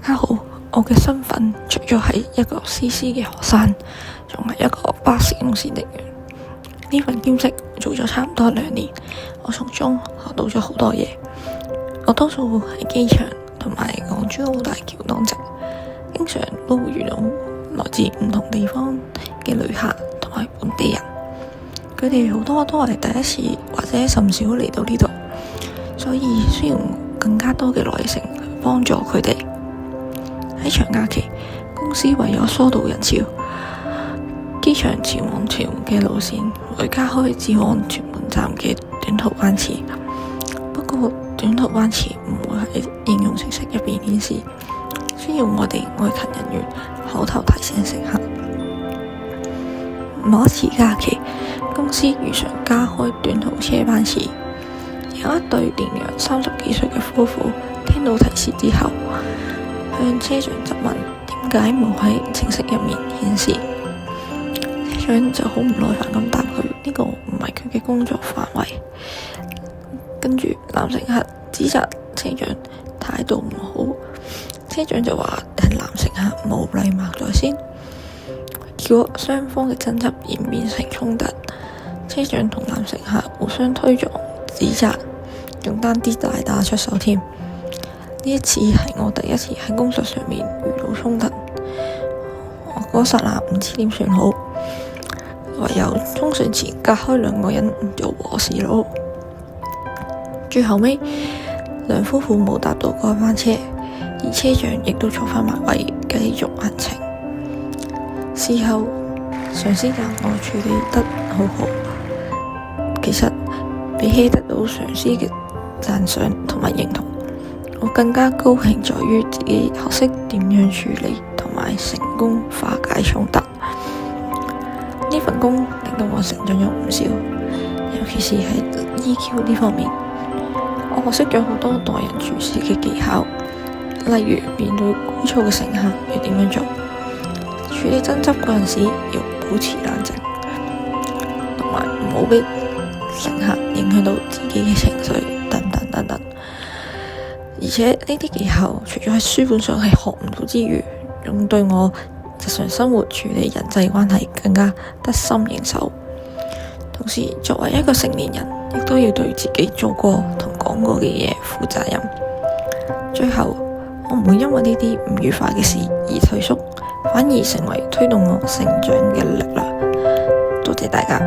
家好，我嘅身份除咗係一個 CC 嘅學生，仲係一個巴士公司職員。呢份兼職做咗差唔多2年，我從中學到咗好多嘢。我多數喺機場同埋港珠澳大橋當值，經常都會遇到來自唔同地方嘅旅客同埋本地人。佢哋好多都係第一次或者甚少嚟到呢度，所以需要更加多嘅耐性去幫助佢哋。喺長假期，公司為咗疏導人潮，機場前往屯門嘅路線會加開至往屯門站嘅短途班次。不過短途班次唔會喺應用程式入邊顯示，需要我哋外勤人員口頭提醒乘客。某一次假期，公司如常加開短途車班次，有一對年約30幾歲嘅夫婦聽到提示之後，向車長質問點解冇喺程式入面顯示。車長就好唔耐煩咁答佢，呢個唔係佢嘅工作範圍。跟住男乘客指責車長態度唔好，車長就話係男乘客冇禮貌在先，結果雙方嘅爭執演變成衝突，車長同男乘客互相推撞指責，仲單啲大打出手添。呢一次係我第一次喺工作上面遇到衝突，我嗰剎那唔知點算好，唯有衝上前隔開2個人做和事佬。最後尾兩夫婦冇搭到嗰班車，而車長亦都坐返埋位繼續行程。事後上司讚我處理得好好，其實比起得到上司嘅讚賞同埋認同，我更加高興在於自己學識點樣處理同埋成功化解衝突。呢份工令到我成長咗唔少，尤其是喺 EQ 呢方面，我學識咗好多待人處事嘅技巧，例如面對鼓噪嘅乘客要點樣做，處理爭執嗰陣時要保持冷靜，同埋唔好俾乘客影響到自己嘅情緒等等等等。而且呢啲技巧除咗喺書本上係學唔到之餘，仲對我日常生活處理人際關係更加得心應手。同時作為一個成年人，亦都要對自己做過同講過嘅嘢負責任。最後，我唔會因為呢啲唔愉快嘅事而退縮，反而成為推動我成長嘅力量。多謝大家。